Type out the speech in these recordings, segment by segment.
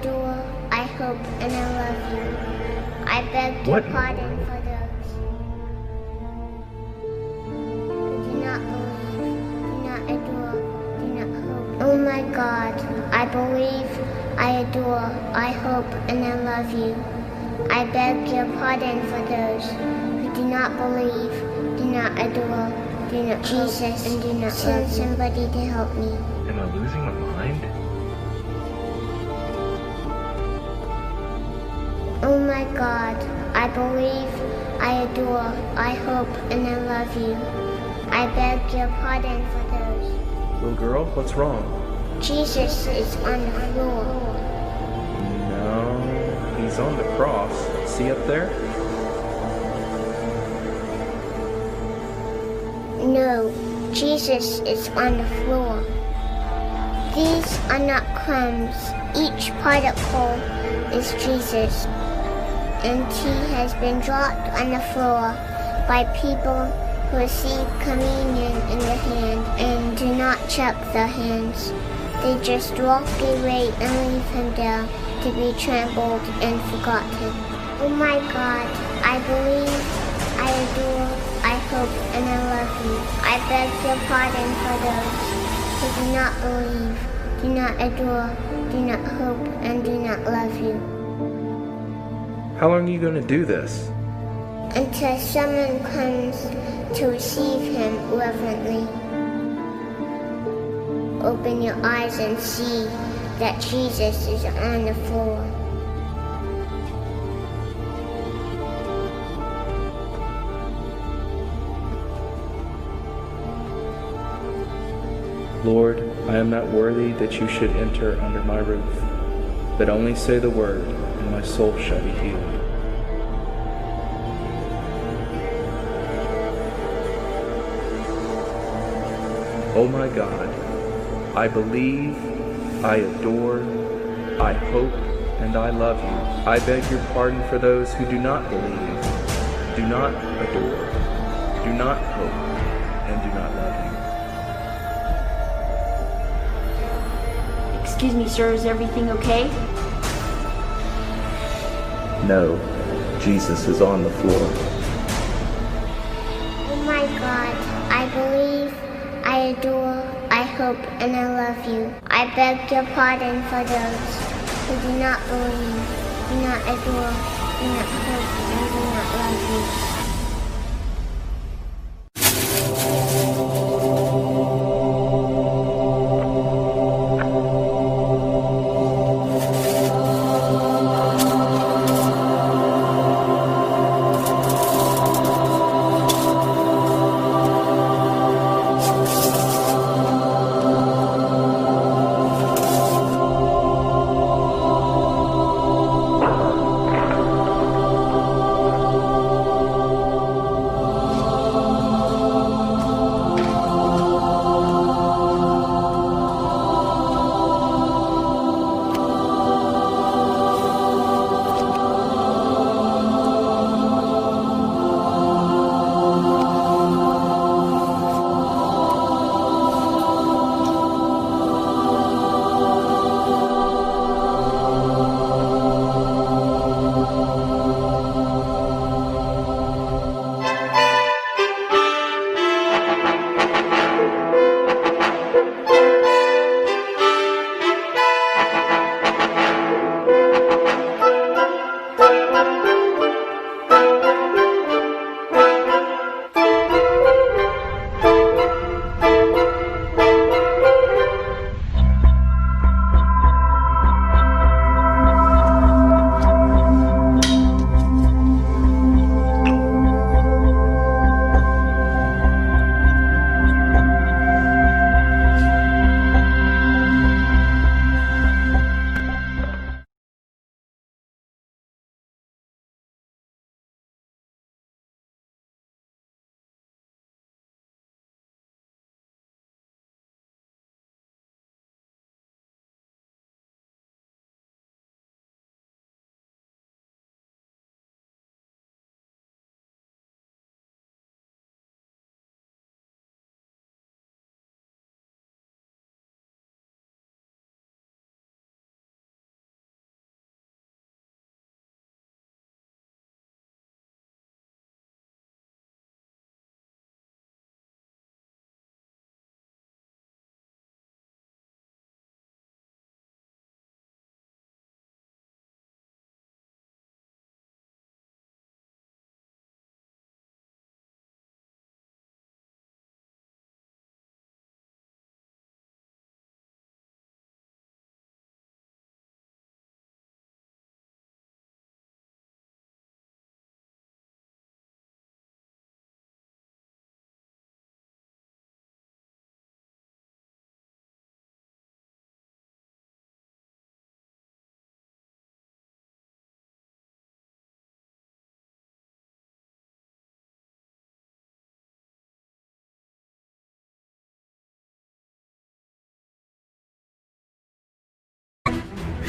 adore, I hope, and I love you. I beg your pardon for those who do not believe, do not adore, do not hope. Oh my God, I believe, I adore, I hope, and I love you. I beg your pardon for those who do not believe, do not adore, do not Jesus, and do not send somebody to help me. Am I losing my mind? Oh my God, I believe, I adore, I hope, and I love you. I beg your pardon for those. Little girl, what's wrong? Jesus is on the floor. No, he's on the cross. See up there? No, Jesus is on the floor. These are not crumbs. Each particle is Jesus. And he has been dropped on the floor by people who receive communion in the hand and do not check their hands. They just walk away and leave him there to be trampled and forgotten. Oh my God, I believe, I adore, I hope, and I love you. I beg your pardon for those who do not believe, do not adore, do not hope, and do not love you. How long are you going to do this? Until someone comes to receive him reverently. Open your eyes and see that Jesus is on the floor. Lord, I am not worthy that you should enter under my roof, but only say the word, and my soul shall be healed. Oh my God, I believe, I adore, I hope, and I love you. I beg your pardon for those who do not believe, do not adore, do not hope, and do not love you. Excuse me, sir, is everything okay? No, Jesus is on the floor. Oh my God, I believe, I adore, I hope, and I love you. I beg your pardon for those who do not believe, do not adore, do not hope, and do not love you.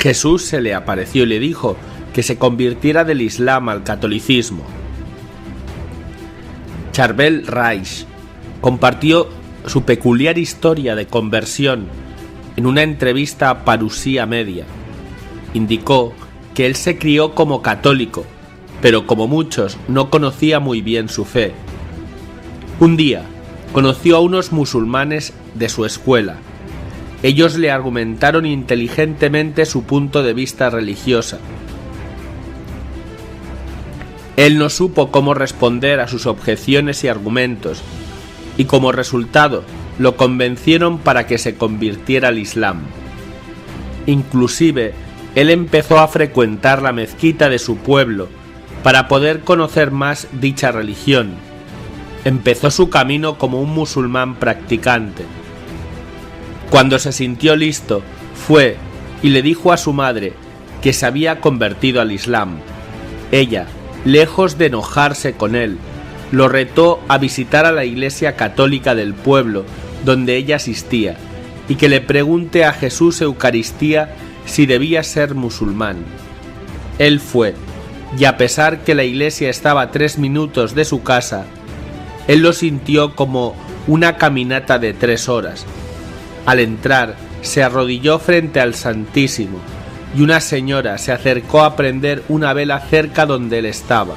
Jesús se le apareció y le dijo que se convirtiera del Islam al catolicismo. Charbel Raish compartió su peculiar historia de conversión en una entrevista a Parusia Media. Indicó que él se crió como católico, pero como muchos no conocía muy bien su fe. Un día conoció a unos musulmanes de su escuela. Ellos le argumentaron inteligentemente su punto de vista religiosa. Él no supo cómo responder a sus objeciones y argumentos, y como resultado lo convencieron para que se convirtiera al Islam. Inclusive, él empezó a frecuentar la mezquita de su pueblo para poder conocer más dicha religión. Empezó su camino como un musulmán practicante. Cuando se sintió listo, fue y le dijo a su madre que se había convertido al Islam. Ella, lejos de enojarse con él, lo retó a visitar a la iglesia católica del pueblo donde ella asistía y que le pregunte a Jesús Eucaristía si debía ser musulmán. Él fue, y a pesar que la iglesia estaba a 3 minutos de su casa, él lo sintió como una caminata de 3 horas. Al entrar, se arrodilló frente al Santísimo y una señora se acercó a prender una vela cerca donde él estaba.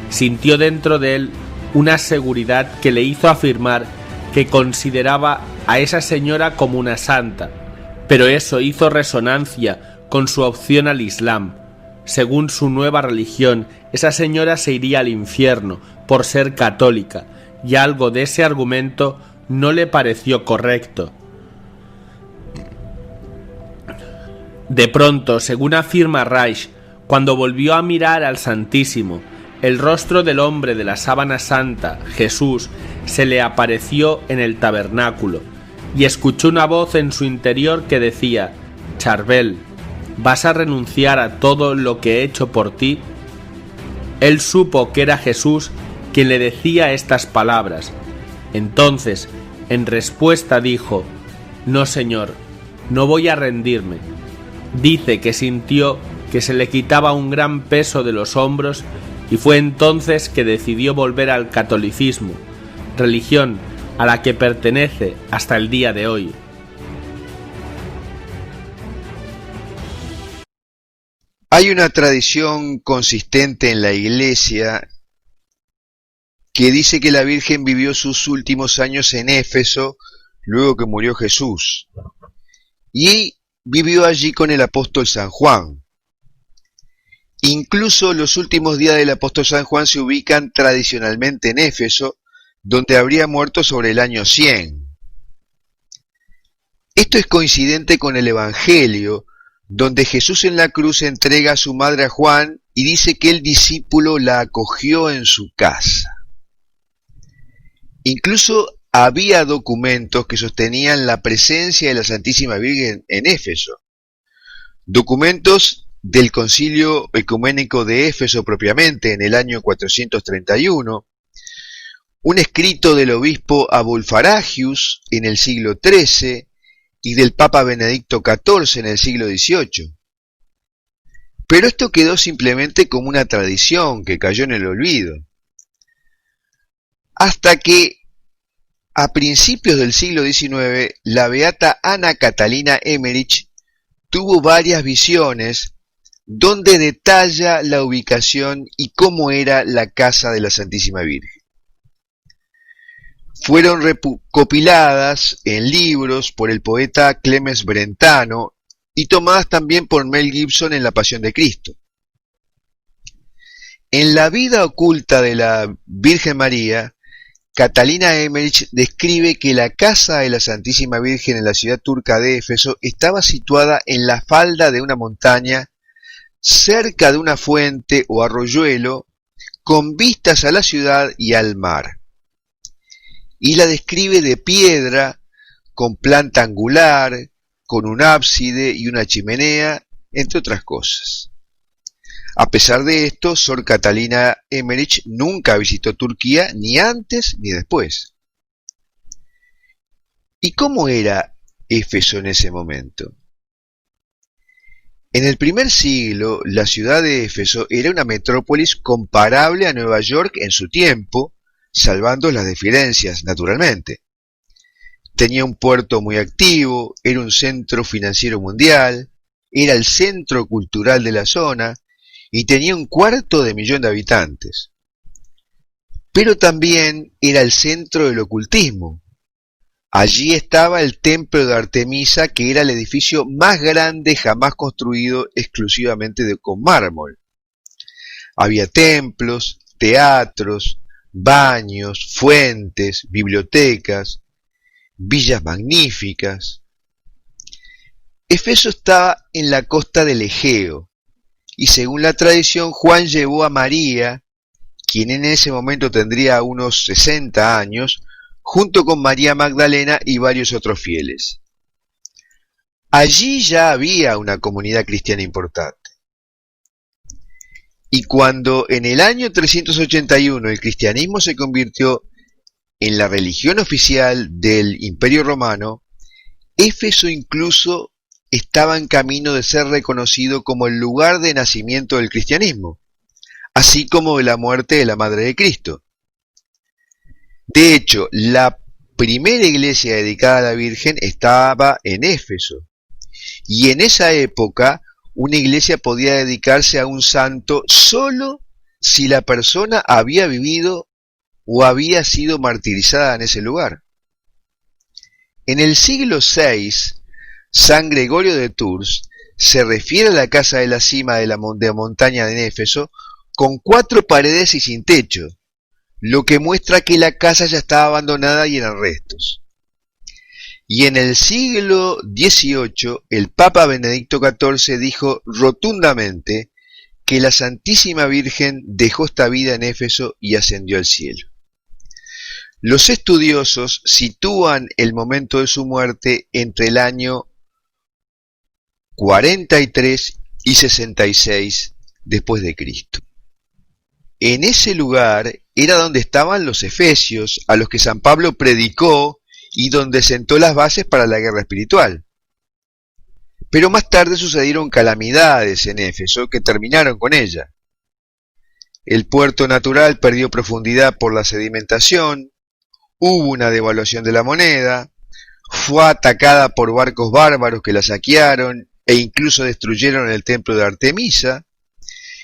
Sintió dentro de él una seguridad que le hizo afirmar que consideraba a esa señora como una santa, pero eso hizo resonancia con su opción al Islam. Según su nueva religión, esa señora se iría al infierno por ser católica, y algo de ese argumento no le pareció correcto. De pronto, según afirma Raish, cuando volvió a mirar al Santísimo, el rostro del hombre de la sábana santa, Jesús, se le apareció en el tabernáculo, y escuchó una voz en su interior que decía: «Charbel, ¿vas a renunciar a todo lo que he hecho por ti?». Él supo que era Jesús quien le decía estas palabras. Entonces, en respuesta dijo: «No, Señor, no voy a rendirme». Dice que sintió que se le quitaba un gran peso de los hombros y fue entonces que decidió volver al catolicismo, religión a la que pertenece hasta el día de hoy. Hay una tradición consistente en la Iglesia que dice que la Virgen vivió sus últimos años en Éfeso luego que murió Jesús, y vivió allí con el apóstol San Juan. Incluso los últimos días del apóstol San Juan se ubican tradicionalmente en Éfeso, donde habría muerto sobre el año 100. Esto es coincidente con el Evangelio, donde Jesús en la cruz entrega a su madre a Juan y dice que el discípulo la acogió en su casa. Incluso había documentos que sostenían la presencia de la Santísima Virgen en Éfeso. Documentos del Concilio Ecuménico de Éfeso propiamente en el año 431, un escrito del obispo Abulfaragius en el siglo XIII y del Papa Benedicto XIV en el siglo XVIII. Pero esto quedó simplemente como una tradición que cayó en el olvido. Hasta que a principios del siglo XIX, la beata Ana Catalina Emmerich tuvo varias visiones donde detalla la ubicación y cómo era la casa de la Santísima Virgen. Fueron recopiladas en libros por el poeta Clemens Brentano y tomadas también por Mel Gibson en La Pasión de Cristo. En la vida oculta de la Virgen María, Catalina Emmerich describe que la casa de la Santísima Virgen en la ciudad turca de Éfeso estaba situada en la falda de una montaña, cerca de una fuente o arroyuelo, con vistas a la ciudad y al mar. Y la describe de piedra, con planta angular, con un ábside y una chimenea, entre otras cosas. A pesar de esto, Sor Catalina Emmerich nunca visitó Turquía, ni antes ni después. ¿Y cómo era Éfeso en ese momento? En el primer siglo, la ciudad de Éfeso era una metrópolis comparable a Nueva York en su tiempo, salvando las diferencias, naturalmente. Tenía un puerto muy activo, era un centro financiero mundial, era el centro cultural de la zona y tenía 250.000 de habitantes. Pero también era el centro del ocultismo. Allí estaba el templo de Artemisa, que era el edificio más grande jamás construido exclusivamente con mármol. Había templos, teatros, baños, fuentes, bibliotecas, villas magníficas. Éfeso estaba en la costa del Egeo, y según la tradición, Juan llevó a María, quien en ese momento tendría unos 60 años, junto con María Magdalena y varios otros fieles. Allí ya había una comunidad cristiana importante. Y cuando en el año 381 el cristianismo se convirtió en la religión oficial del Imperio Romano, Éfeso incluso estaba en camino de ser reconocido como el lugar de nacimiento del cristianismo, así como de la muerte de la Madre de Cristo. De hecho, la primera iglesia dedicada a la Virgen estaba en Éfeso, y en esa época una iglesia podía dedicarse a un santo solo si la persona había vivido o había sido martirizada en ese lugar. En el siglo VI, San Gregorio de Tours se refiere a la casa de la cima de la montaña de Éfeso con 4 paredes y sin techo, lo que muestra que la casa ya estaba abandonada y eran restos. Y en el siglo XVIII, el Papa Benedicto XIV dijo rotundamente que la Santísima Virgen dejó esta vida en Éfeso y ascendió al cielo. Los estudiosos sitúan el momento de su muerte entre el año 43 y 66 después de Cristo. En ese lugar era donde estaban los efesios, a los que San Pablo predicó y donde sentó las bases para la guerra espiritual. Pero más tarde sucedieron calamidades en Éfeso que terminaron con ella. El puerto natural perdió profundidad por la sedimentación, hubo una devaluación de la moneda, fue atacada por barcos bárbaros que la saquearon e incluso destruyeron el templo de Artemisa,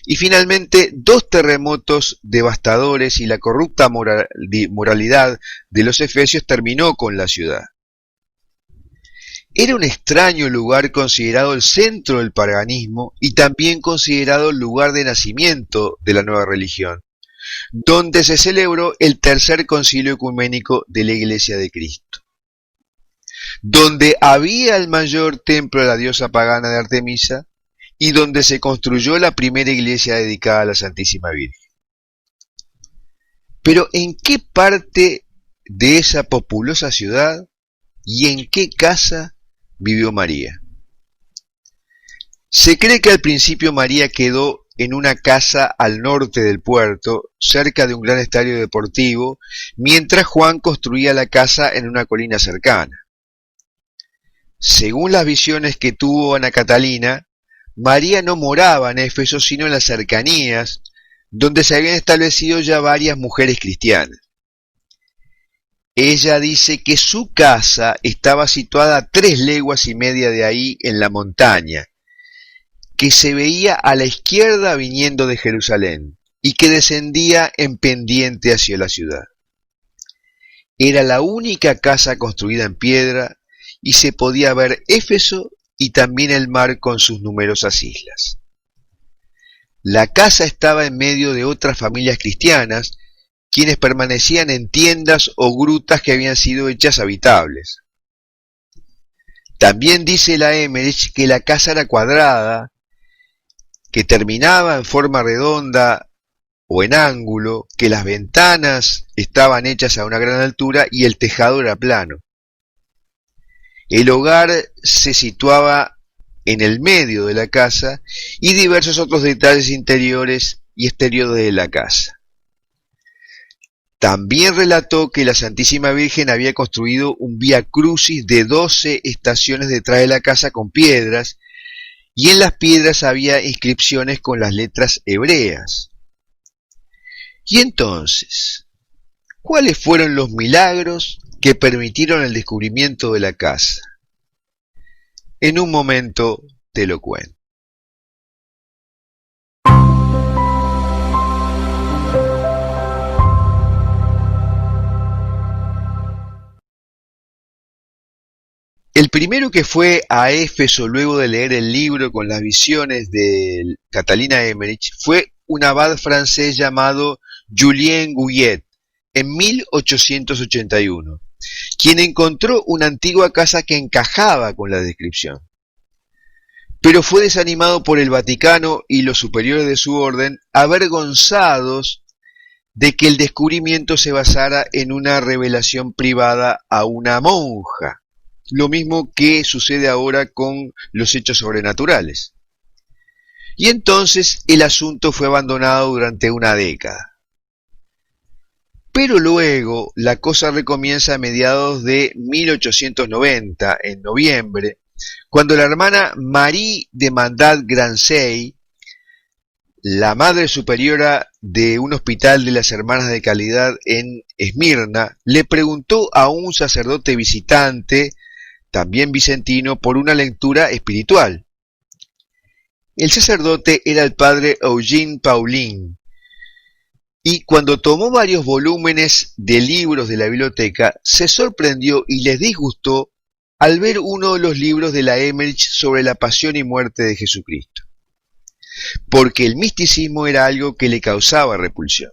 y finalmente 2 terremotos devastadores y la corrupta moralidad de los efesios terminó con la ciudad. Era un extraño lugar considerado el centro del paganismo y también considerado el lugar de nacimiento de la nueva religión, donde se celebró el tercer concilio ecuménico de la Iglesia de Cristo, donde había el mayor templo de la diosa pagana de Artemisa, y donde se construyó la primera iglesia dedicada a la Santísima Virgen. Pero ¿en qué parte de esa populosa ciudad y en qué casa vivió María? Se cree que al principio María quedó en una casa al norte del puerto, cerca de un gran estadio deportivo, mientras Juan construía la casa en una colina cercana. Según las visiones que tuvo Ana Catalina, María no moraba en Éfeso, sino en las cercanías, donde se habían establecido ya varias mujeres cristianas. Ella dice que su casa estaba situada a 3 leguas y media de ahí, en la montaña, que se veía a la izquierda viniendo de Jerusalén, y que descendía en pendiente hacia la ciudad. Era la única casa construida en piedra, y se podía ver Éfeso y también el mar con sus numerosas islas. La casa estaba en medio de otras familias cristianas, quienes permanecían en tiendas o grutas que habían sido hechas habitables. También dice la Emmerich que la casa era cuadrada, que terminaba en forma redonda o en ángulo, que las ventanas estaban hechas a una gran altura y el tejado era plano. El hogar se situaba en el medio de la casa y diversos otros detalles interiores y exteriores de la casa. También relató que la Santísima Virgen había construido un Vía Crucis de 12 estaciones detrás de la casa con piedras y en las piedras había inscripciones con las letras hebreas. Y entonces, ¿cuáles fueron los milagros que permitieron el descubrimiento de la casa? En un momento te lo cuento. El primero que fue a Éfeso luego de leer el libro con las visiones de Catalina Emmerich fue un abad francés llamado Julien Gouillet en 1881, quien encontró una antigua casa que encajaba con la descripción. Pero fue desanimado por el Vaticano y los superiores de su orden, avergonzados de que el descubrimiento se basara en una revelación privada a una monja. Lo mismo que sucede ahora con los hechos sobrenaturales. Y entonces el asunto fue abandonado durante una década. Pero luego la cosa recomienza a mediados de 1890, en noviembre, cuando la hermana Marie de Mandat-Grancey, la madre superiora de un hospital de las Hermanas de Caridad en Esmirna, le preguntó a un sacerdote visitante, también vicentino, por una lectura espiritual. El sacerdote era el padre Eugène Paulin, y cuando tomó varios volúmenes de libros de la biblioteca, se sorprendió y les disgustó al ver uno de los libros de la Emmerich sobre la pasión y muerte de Jesucristo, porque el misticismo era algo que le causaba repulsión.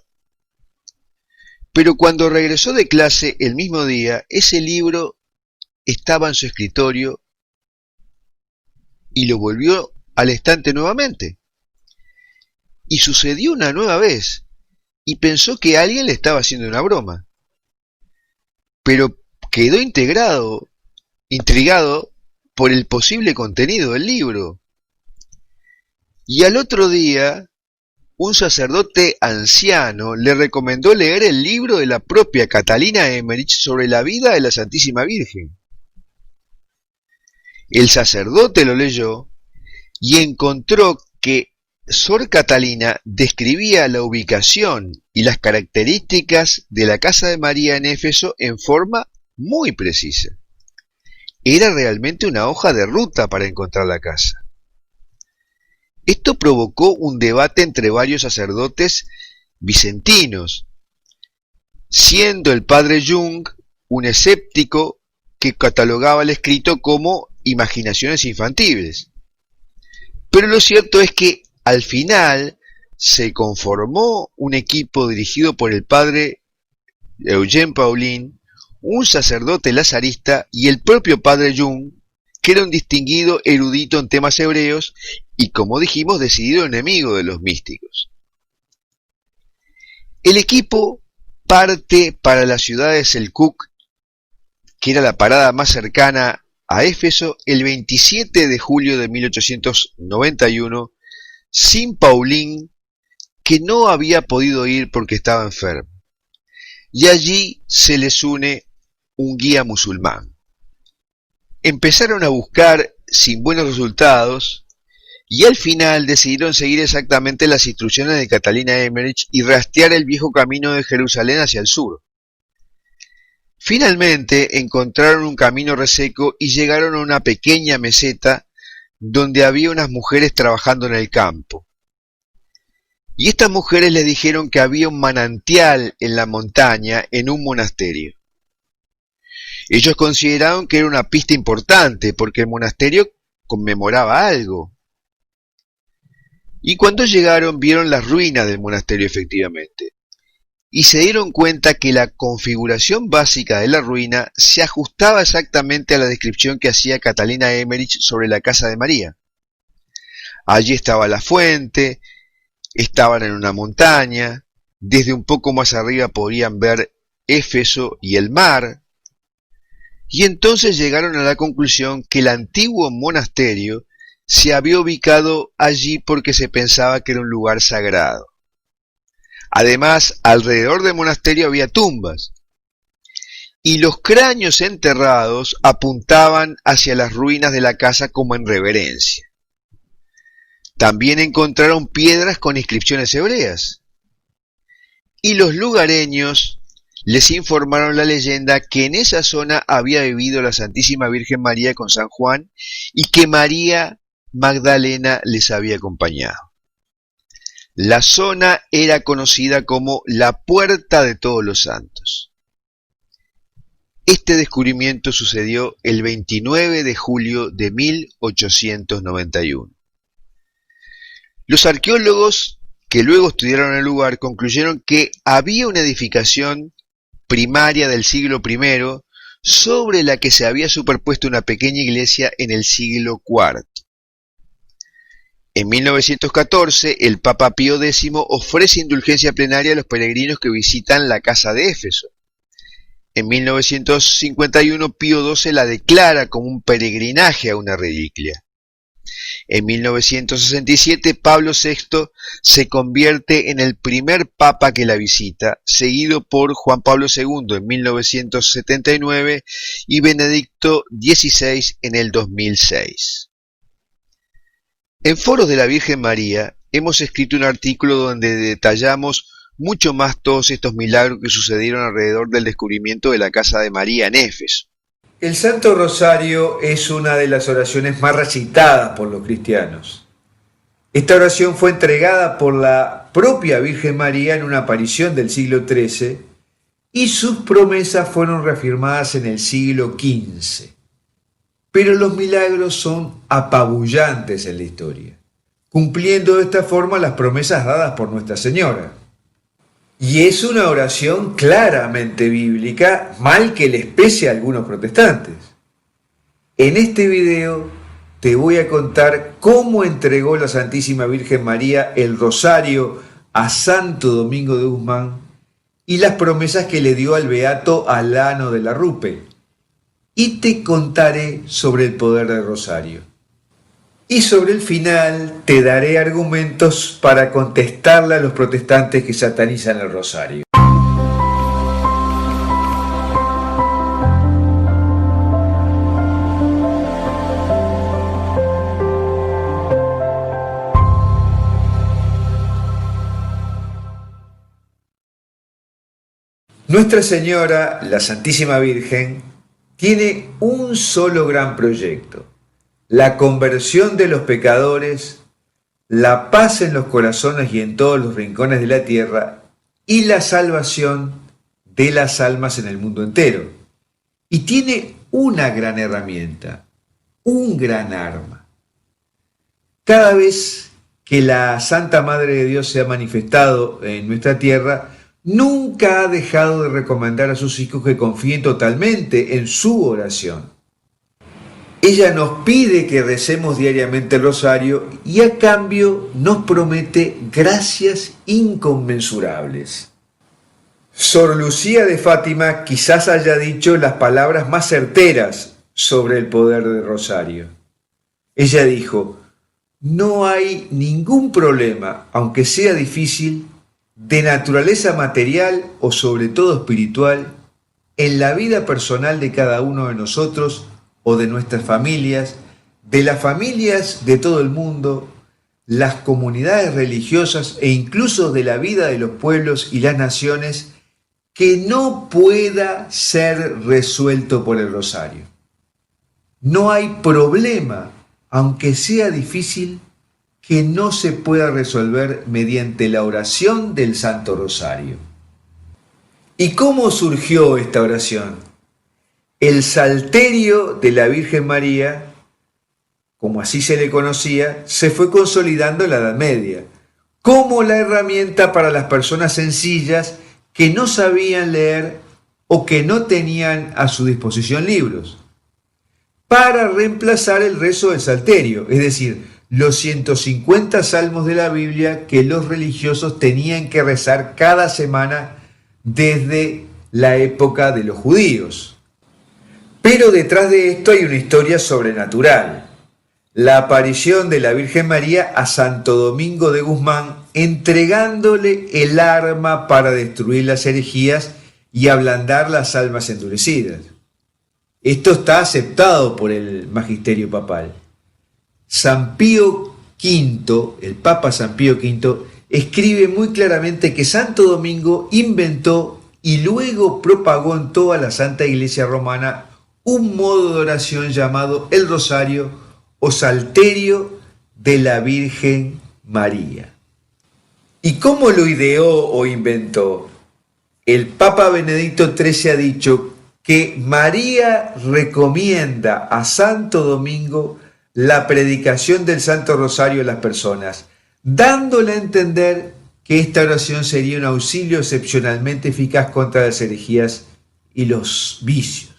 Pero cuando regresó de clase el mismo día, ese libro estaba en su escritorio y lo volvió al estante nuevamente. Y sucedió una nueva vez, y pensó que alguien le estaba haciendo una broma. Pero quedó intrigado por el posible contenido del libro. Y al otro día, un sacerdote anciano le recomendó leer el libro de la propia Catalina Emmerich sobre la vida de la Santísima Virgen. El sacerdote lo leyó y encontró que Sor Catalina describía la ubicación y las características de la casa de María en Éfeso en forma muy precisa. Era realmente una hoja de ruta para encontrar la casa. Esto provocó un debate entre varios sacerdotes vicentinos, siendo el padre Jung un escéptico que catalogaba el escrito como imaginaciones infantiles. Pero lo cierto es que al final se conformó un equipo dirigido por el padre Eugène Paulin, un sacerdote lazarista, y el propio padre Jung, que era un distinguido erudito en temas hebreos y, como dijimos, decidido enemigo de los místicos. El equipo parte para la ciudad de Selkuk, que era la parada más cercana a Éfeso, el 27 de julio de 1891, sin Paulin, que no había podido ir porque estaba enfermo. Y allí se les une un guía musulmán. Empezaron a buscar sin buenos resultados y al final decidieron seguir exactamente las instrucciones de Catalina Emmerich y rastrear el viejo camino de Jerusalén hacia el sur. Finalmente encontraron un camino reseco y llegaron a una pequeña meseta donde había unas mujeres trabajando en el campo. Y estas mujeres les dijeron que había un manantial en la montaña en un monasterio. Ellos consideraron que era una pista importante porque el monasterio conmemoraba algo. Y cuando llegaron vieron las ruinas del monasterio efectivamente. Y se dieron cuenta que la configuración básica de la ruina se ajustaba exactamente a la descripción que hacía Catalina Emmerich sobre la casa de María. Allí estaba la fuente, estaban en una montaña, desde un poco más arriba podían ver Éfeso y el mar, y entonces llegaron a la conclusión que el antiguo monasterio se había ubicado allí porque se pensaba que era un lugar sagrado. Además, alrededor del monasterio había tumbas, y los cráneos enterrados apuntaban hacia las ruinas de la casa como en reverencia. También encontraron piedras con inscripciones hebreas. Y los lugareños les informaron la leyenda que en esa zona había vivido la Santísima Virgen María con San Juan y que María Magdalena les había acompañado. La zona era conocida como la Puerta de Todos los Santos. Este descubrimiento sucedió el 29 de julio de 1891. Los arqueólogos que luego estudiaron el lugar concluyeron que había una edificación primaria del siglo I sobre la que se había superpuesto una pequeña iglesia en el siglo IV. En 1914, el Papa Pío X ofrece indulgencia plenaria a los peregrinos que visitan la casa de Éfeso. En 1951, Pío XII la declara como un peregrinaje a una reliquia. En 1967, Pablo VI se convierte en el primer papa que la visita, seguido por Juan Pablo II en 1979 y Benedicto XVI en el 2006. En Foros de la Virgen María hemos escrito un artículo donde detallamos mucho más todos estos milagros que sucedieron alrededor del descubrimiento de la casa de María en Éfeso. El Santo Rosario es una de las oraciones más recitadas por los cristianos. Esta oración fue entregada por la propia Virgen María en una aparición del siglo XIII y sus promesas fueron reafirmadas en el siglo XV. Pero los milagros son apabullantes en la historia, cumpliendo de esta forma las promesas dadas por Nuestra Señora. Y es una oración claramente bíblica, mal que les pese a algunos protestantes. En este video te voy a contar cómo entregó la Santísima Virgen María el rosario a Santo Domingo de Guzmán y las promesas que le dio al beato Alano de la Rupe. Y te contaré sobre el poder del rosario. Y sobre el final te daré argumentos para contestarle a los protestantes que satanizan el rosario. Nuestra Señora, la Santísima Virgen, tiene un solo gran proyecto: la conversión de los pecadores, la paz en los corazones y en todos los rincones de la tierra y la salvación de las almas en el mundo entero. Y tiene una gran herramienta, un gran arma. Cada vez que la Santa Madre de Dios se ha manifestado en nuestra tierra, nunca ha dejado de recomendar a sus hijos que confíen totalmente en su oración. Ella nos pide que recemos diariamente el rosario y a cambio nos promete gracias inconmensurables. Sor Lucía de Fátima quizás haya dicho las palabras más certeras sobre el poder del rosario. Ella dijo: no hay ningún problema, aunque sea difícil, de naturaleza material o sobre todo espiritual, en la vida personal de cada uno de nosotros o de nuestras familias, de las familias de todo el mundo, las comunidades religiosas e incluso de la vida de los pueblos y las naciones, que no pueda ser resuelto por el rosario. No hay problema, aunque sea difícil, que no se pueda resolver mediante la oración del Santo Rosario. ¿Y cómo surgió esta oración? El Salterio de la Virgen María, como así se le conocía, se fue consolidando en la Edad Media, como la herramienta para las personas sencillas que no sabían leer o que no tenían a su disposición libros, para reemplazar el rezo del Salterio, es decir, los 150 salmos de la Biblia que los religiosos tenían que rezar cada semana desde la época de los judíos. Pero detrás de esto hay una historia sobrenatural: la aparición de la Virgen María a Santo Domingo de Guzmán, entregándole el arma para destruir las herejías y ablandar las almas endurecidas. Esto está aceptado por el magisterio papal. San Pío V, el Papa San Pío V, escribe muy claramente que Santo Domingo inventó y luego propagó en toda la Santa Iglesia Romana un modo de oración llamado el Rosario o Salterio de la Virgen María. ¿Y cómo lo ideó o inventó? El Papa Benedicto XIII ha dicho que María recomienda a Santo Domingo la predicación del Santo Rosario a las personas, dándole a entender que esta oración sería un auxilio excepcionalmente eficaz contra las herejías y los vicios.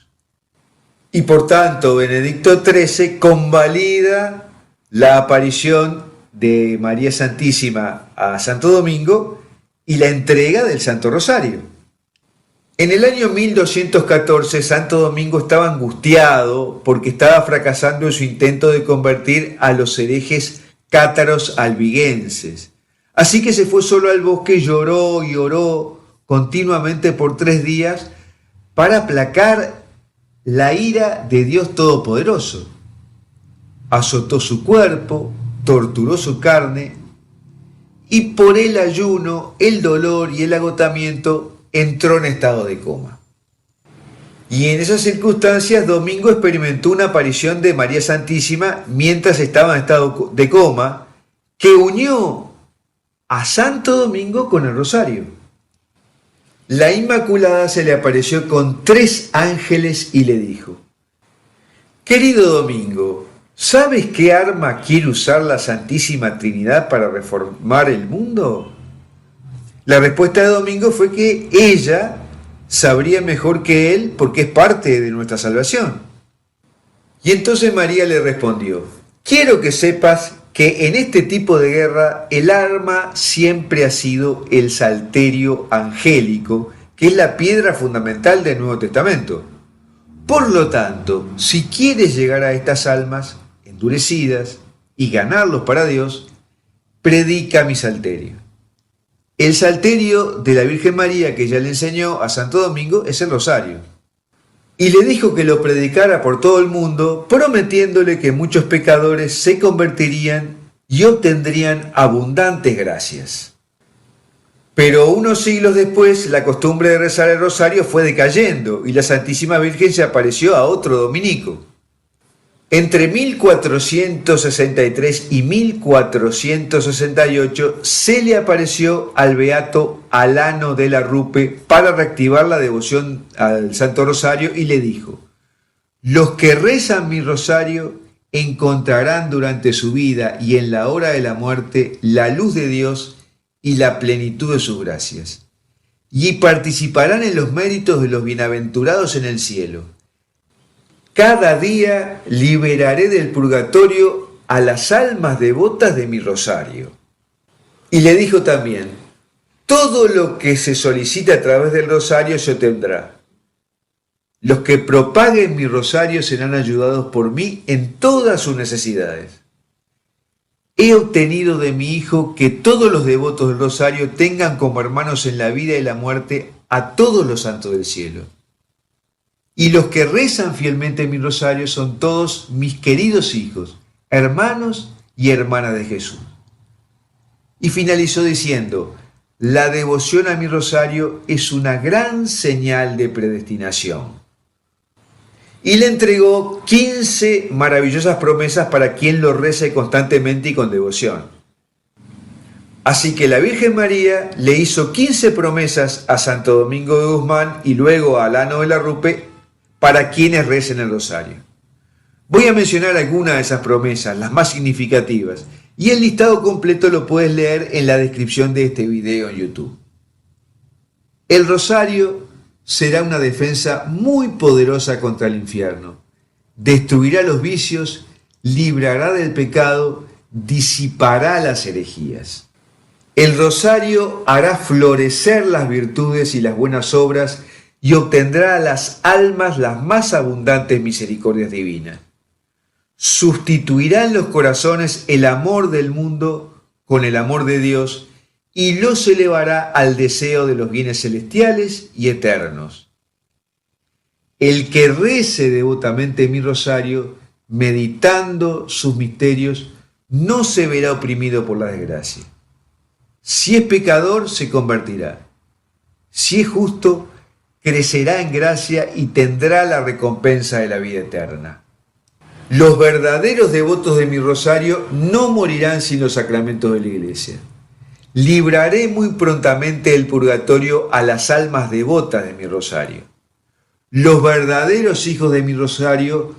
Y por tanto, Benedicto XIII convalida la aparición de María Santísima a Santo Domingo y la entrega del Santo Rosario. En el año 1214, Santo Domingo estaba angustiado porque estaba fracasando en su intento de convertir a los herejes cátaros albigenses. Así que se fue solo al bosque y lloró y oró continuamente por 3 días para aplacar la ira de Dios Todopoderoso. Azotó su cuerpo, torturó su carne y por el ayuno, el dolor y el agotamiento entró en estado de coma. Y en esas circunstancias Domingo experimentó una aparición de María Santísima mientras estaba en estado de coma que unió a Santo Domingo con el Rosario. La Inmaculada se le apareció con 3 ángeles y le dijo: querido Domingo, ¿sabes qué arma quiere usar la Santísima Trinidad para reformar el mundo? La respuesta de Domingo fue que ella sabría mejor que él porque es parte de nuestra salvación. Y entonces María le respondió: quiero que sepas que en este tipo de guerra el arma siempre ha sido el salterio angélico, que es la piedra fundamental del Nuevo Testamento. Por lo tanto, si quieres llegar a estas almas endurecidas y ganarlos para Dios, predica mi salterio. El salterio de la Virgen María que ella le enseñó a Santo Domingo es el Rosario. Y le dijo que lo predicara por todo el mundo, prometiéndole que muchos pecadores se convertirían y obtendrían abundantes gracias. Pero unos siglos después, la costumbre de rezar el Rosario fue decayendo y la Santísima Virgen se apareció a otro dominico. Entre 1463 y 1468 se le apareció al beato Alano de la Rupe para reactivar la devoción al Santo Rosario y le dijo: los que rezan mi rosario encontrarán durante su vida y en la hora de la muerte la luz de Dios y la plenitud de sus gracias, y participarán en los méritos de los bienaventurados en el cielo. Cada día liberaré del purgatorio a las almas devotas de mi rosario. Y le dijo también: todo lo que se solicita a través del rosario se obtendrá. Los que propaguen mi rosario serán ayudados por mí en todas sus necesidades. He obtenido de mi Hijo que todos los devotos del rosario tengan como hermanos en la vida y la muerte a todos los santos del cielo. Y los que rezan fielmente mi rosario son todos mis queridos hijos, hermanos y hermanas de Jesús. Y finalizó diciendo: la devoción a mi rosario es una gran señal de predestinación. Y le entregó 15 maravillosas promesas para quien lo rece constantemente y con devoción. Así que la Virgen María le hizo 15 promesas a Santo Domingo de Guzmán y luego a Alano de la Rupe para quienes recen el rosario. Voy a mencionar algunas de esas promesas, las más significativas, y el listado completo lo puedes leer en la descripción de este video en YouTube. El rosario será una defensa muy poderosa contra el infierno. Destruirá los vicios, librará del pecado, disipará las herejías. El rosario hará florecer las virtudes y las buenas obras y obtendrá a las almas las más abundantes misericordias divinas. Sustituirá en los corazones el amor del mundo con el amor de Dios y los elevará al deseo de los bienes celestiales y eternos. El que rece devotamente mi rosario, meditando sus misterios, no se verá oprimido por la desgracia. Si es pecador, se convertirá. Si es justo, crecerá en gracia y tendrá la recompensa de la vida eterna. Los verdaderos devotos de mi rosario no morirán sin los sacramentos de la Iglesia. Libraré muy prontamente del purgatorio a las almas devotas de mi rosario. Los verdaderos hijos de mi rosario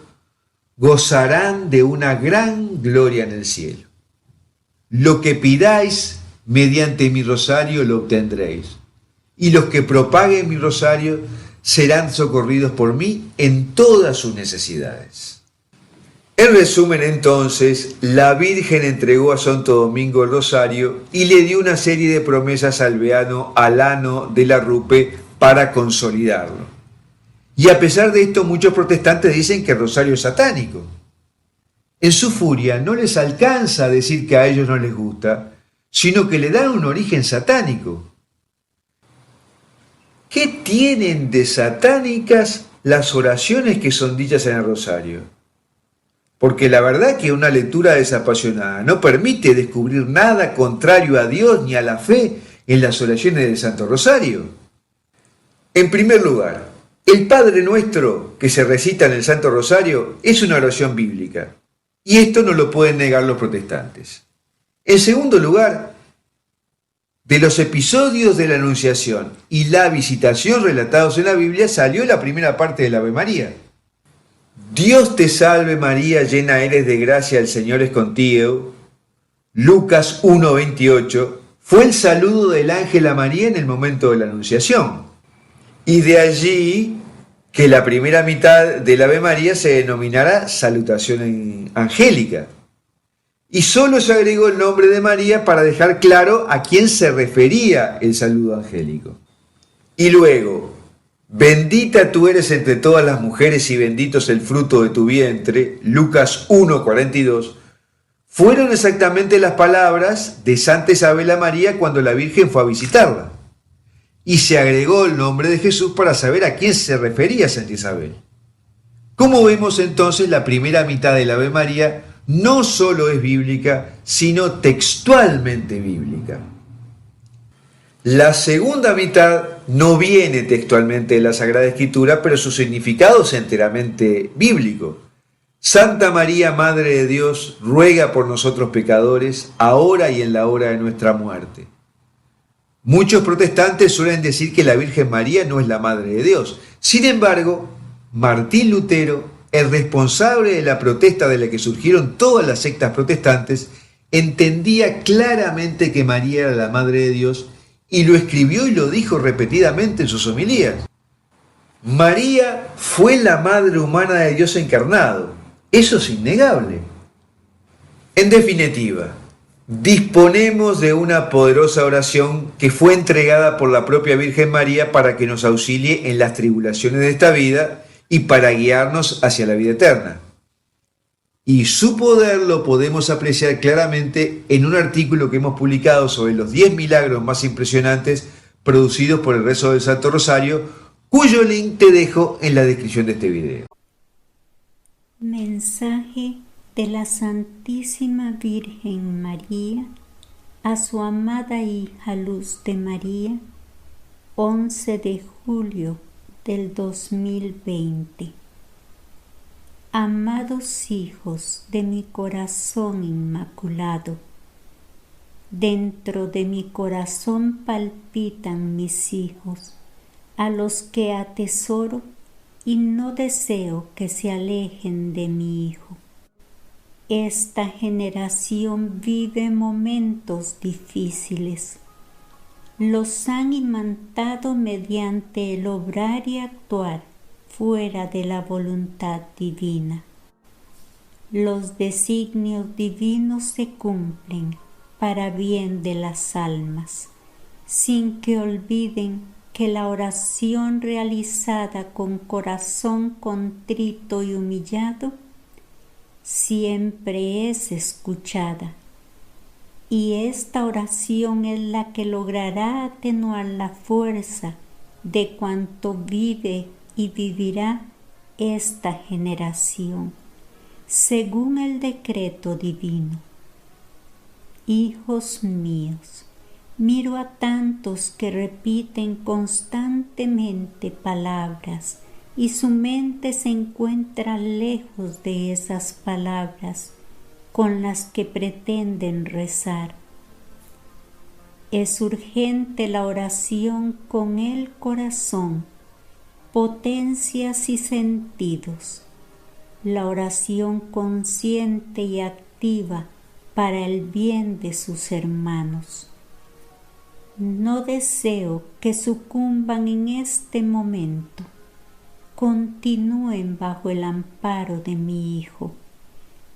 gozarán de una gran gloria en el cielo. Lo que pidáis mediante mi rosario lo obtendréis, y los que propaguen mi rosario serán socorridos por mí en todas sus necesidades. En resumen, entonces, la Virgen entregó a Santo Domingo el rosario y le dio una serie de promesas al beano Alano de la Rupe para consolidarlo. Y a pesar de esto, muchos protestantes dicen que el rosario es satánico. En su furia no les alcanza a decir que a ellos no les gusta, sino que le dan un origen satánico. ¿Qué tienen de satánicas las oraciones que son dichas en el rosario? Porque la verdad que una lectura desapasionada no permite descubrir nada contrario a Dios ni a la fe en las oraciones del Santo Rosario. En primer lugar, el Padre Nuestro que se recita en el Santo Rosario es una oración bíblica, y esto no lo pueden negar los protestantes. En segundo lugar, de los episodios de la Anunciación y la Visitación relatados en la Biblia salió la primera parte del Ave María. Dios te salve María, llena eres de gracia, el Señor es contigo. Lucas 1:28 fue el saludo del ángel a María en el momento de la Anunciación. Y de allí que la primera mitad del Ave María se denominará salutación angélica. Y solo se agregó el nombre de María para dejar claro a quién se refería el saludo angélico. Y luego, bendita tú eres entre todas las mujeres y bendito es el fruto de tu vientre, Lucas 1:42, fueron exactamente las palabras de Santa Isabel a María cuando la Virgen fue a visitarla. Y se agregó el nombre de Jesús para saber a quién se refería Santa Isabel. Como vemos entonces, la primera mitad del Ave María no solo es bíblica, sino textualmente bíblica. La segunda mitad no viene textualmente de la Sagrada Escritura, pero su significado es enteramente bíblico. Santa María, Madre de Dios, ruega por nosotros pecadores, ahora y en la hora de nuestra muerte. Muchos protestantes suelen decir que la Virgen María no es la Madre de Dios. Sin embargo, Martín Lutero, el responsable de la protesta de la que surgieron todas las sectas protestantes, entendía claramente que María era la Madre de Dios y lo escribió y lo dijo repetidamente en sus homilías. María fue la Madre humana de Dios encarnado. Eso es innegable. En definitiva, disponemos de una poderosa oración que fue entregada por la propia Virgen María para que nos auxilie en las tribulaciones de esta vida y para guiarnos hacia la vida eterna. Y su poder lo podemos apreciar claramente en un artículo que hemos publicado sobre los 10 milagros más impresionantes producidos por el rezo del Santo Rosario, cuyo link te dejo en la descripción de este video. Mensaje de la Santísima Virgen María a su amada hija Luz de María, 11 de julio del 2020. Amados hijos de mi corazón inmaculado, dentro de mi corazón palpitan mis hijos, a los que atesoro y no deseo que se alejen de mi Hijo. Esta generación vive momentos difíciles. Los han imantado mediante el obrar y actuar fuera de la voluntad divina. Los designios divinos se cumplen para bien de las almas, sin que olviden que la oración realizada con corazón contrito y humillado siempre es escuchada, y esta oración es la que logrará atenuar la fuerza de cuanto vive y vivirá esta generación, según el decreto divino, Hijos míos, miro a tantos que repiten constantemente palabras y su mente se encuentra lejos de esas palabras con las que pretenden rezar. Es urgente la oración con el corazón, potencias y sentidos, la oración consciente y activa para el bien de sus hermanos. No deseo que sucumban en este momento. Continúen bajo el amparo de mi Hijo.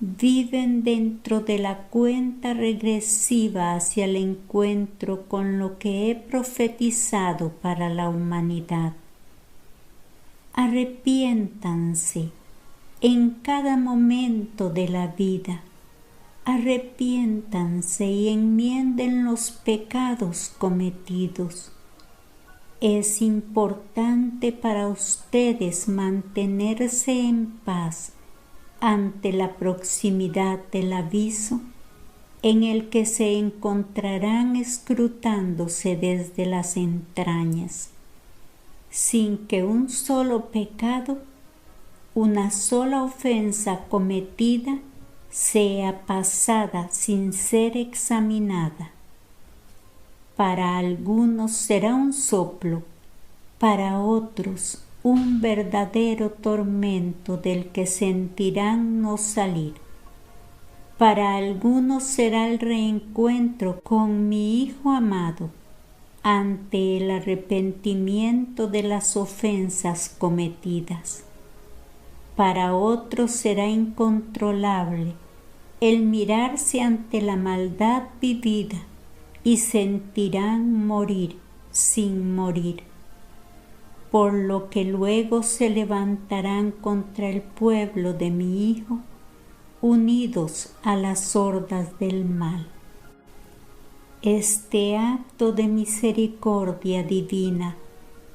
Viven dentro de la cuenta regresiva hacia el encuentro con lo que he profetizado para la humanidad. Arrepiéntanse en cada momento de la vida. Arrepiéntanse y enmienden los pecados cometidos. Es importante para ustedes mantenerse en paz ante la proximidad del aviso en el que se encontrarán escrutándose desde las entrañas, sin que un solo pecado, una sola ofensa cometida, sea pasada sin ser examinada. Para algunos será un soplo, para otros un verdadero tormento del que sentirán no salir. Para algunos será el reencuentro con mi Hijo amado ante el arrepentimiento de las ofensas cometidas. Para otros será incontrolable el mirarse ante la maldad vivida y sentirán morir sin morir, por lo que luego se levantarán contra el pueblo de mi Hijo, unidos a las hordas del mal. Este acto de misericordia divina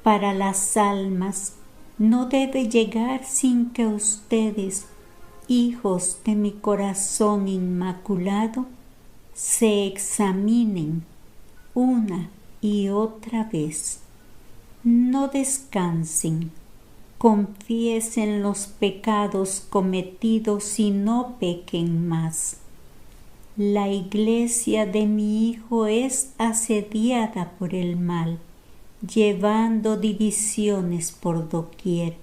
para las almas no debe llegar sin que ustedes, hijos de mi corazón inmaculado, se examinen una y otra vez. No descansen, confiesen los pecados cometidos y no pequen más. La iglesia de mi Hijo es asediada por el mal, llevando divisiones por doquier,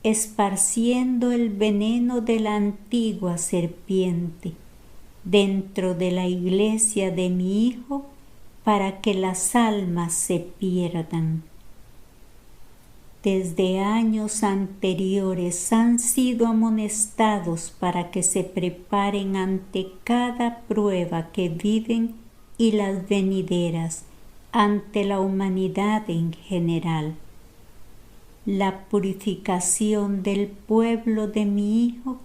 esparciendo el veneno de la antigua serpiente dentro de la iglesia de mi Hijo para que las almas se pierdan. Desde años anteriores han sido amonestados para que se preparen ante cada prueba que viven y las venideras, ante la humanidad en general. La purificación del pueblo de mi Hijo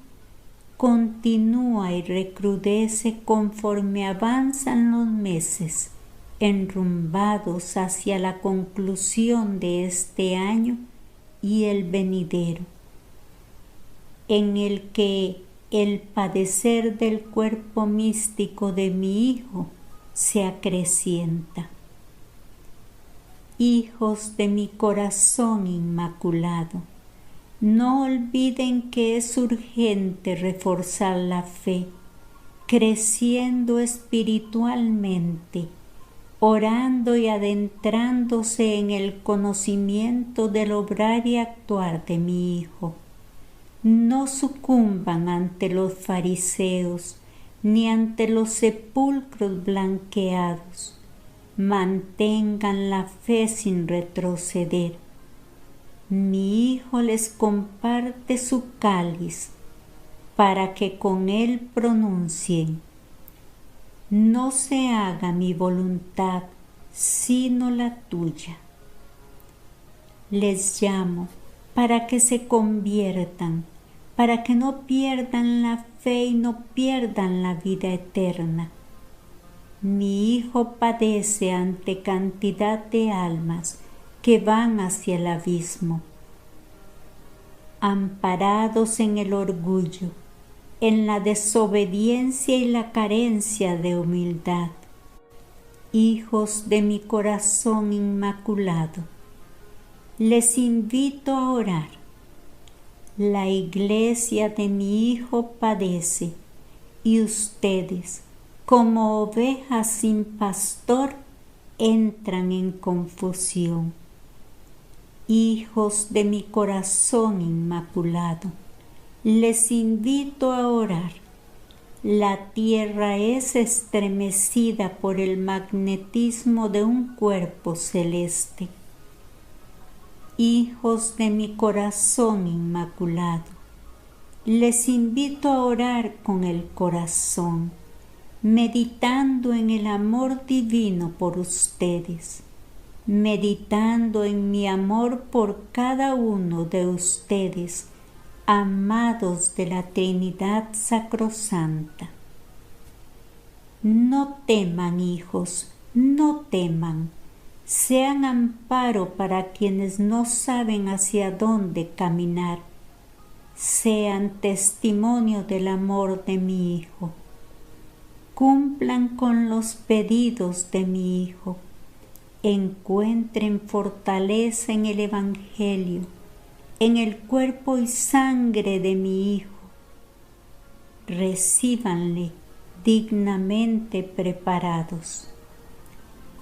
continúa y recrudece conforme avanzan los meses, enrumbados hacia la conclusión de este año y el venidero, en el que el padecer del cuerpo místico de mi Hijo se acrecienta. Hijos de mi corazón inmaculado, no olviden que es urgente reforzar la fe, creciendo espiritualmente, orando y adentrándose en el conocimiento del obrar y actuar de mi Hijo. No sucumban ante los fariseos, ni ante los sepulcros blanqueados. Mantengan la fe sin retroceder. Mi Hijo les comparte su cáliz para que con él pronuncien: no se haga mi voluntad, sino la tuya. Les llamo para que se conviertan, para que no pierdan la fe y no pierdan la vida eterna. Mi Hijo padece ante cantidad de almas que van hacia el abismo. Amparados en el orgullo, en la desobediencia y la carencia de humildad. Hijos de mi corazón inmaculado, les invito a orar. La iglesia de mi Hijo padece y ustedes, como ovejas sin pastor, entran en confusión. Hijos de mi corazón inmaculado, les invito a orar. La tierra es estremecida por el magnetismo de un cuerpo celeste. Hijos de mi corazón inmaculado, les invito a orar con el corazón, meditando en el amor divino por ustedes, meditando en mi amor por cada uno de ustedes, amados de la Trinidad Sacrosanta. No teman, hijos, no teman. Sean amparo para quienes no saben hacia dónde caminar. Sean testimonio del amor de mi Hijo. Cumplan con los pedidos de mi Hijo. Encuentren fortaleza en el Evangelio, en el cuerpo y sangre de mi Hijo. Recíbanle dignamente preparados.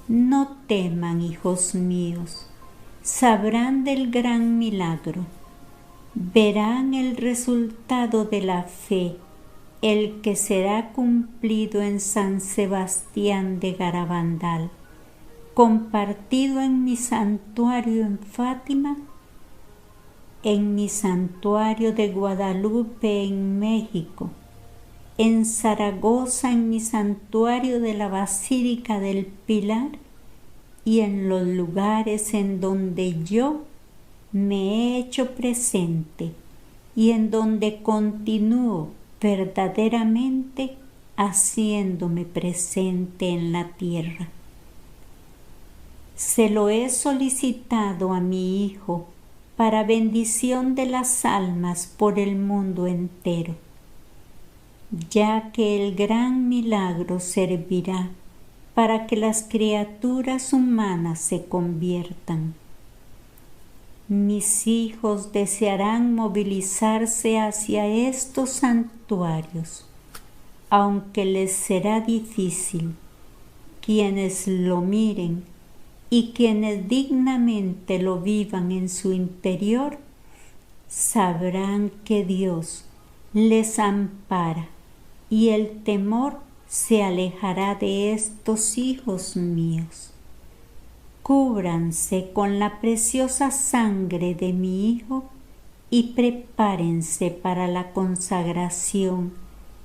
No teman, hijos míos, sabrán del gran milagro, verán el resultado de la fe, el que será cumplido en San Sebastián de Garabandal, compartido en mi santuario en Fátima, en mi santuario de Guadalupe en México, en Zaragoza en mi santuario de la Basílica del Pilar y en los lugares en donde yo me he hecho presente y en donde continúo verdaderamente haciéndome presente en la tierra. Se lo he solicitado a mi Hijo para bendición de las almas por el mundo entero, ya que el gran milagro servirá para que las criaturas humanas se conviertan. Mis hijos desearán movilizarse hacia estos santuarios, aunque les será difícil. Quienes lo miren y quienes dignamente lo vivan en su interior, sabrán que Dios les ampara y el temor se alejará de estos hijos míos. Cúbranse con la preciosa sangre de mi Hijo y prepárense para la consagración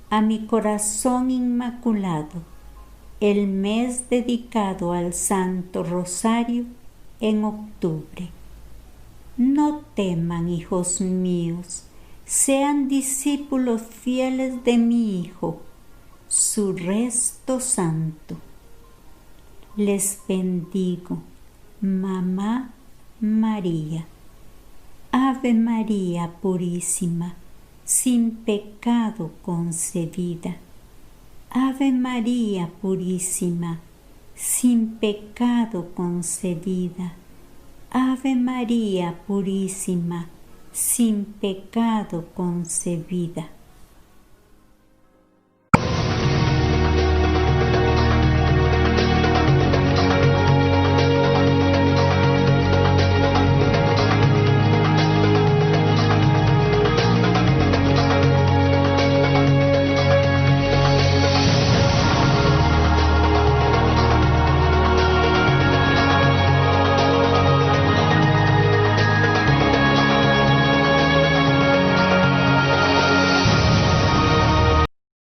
a mi corazón inmaculado, el mes dedicado al Santo Rosario en octubre. No teman, hijos míos, sean discípulos fieles de mi Hijo, su resto santo. Les bendigo, Mamá María. Ave María Purísima, sin pecado concebida. Ave María Purísima, sin pecado concebida. Ave María Purísima, sin pecado concebida.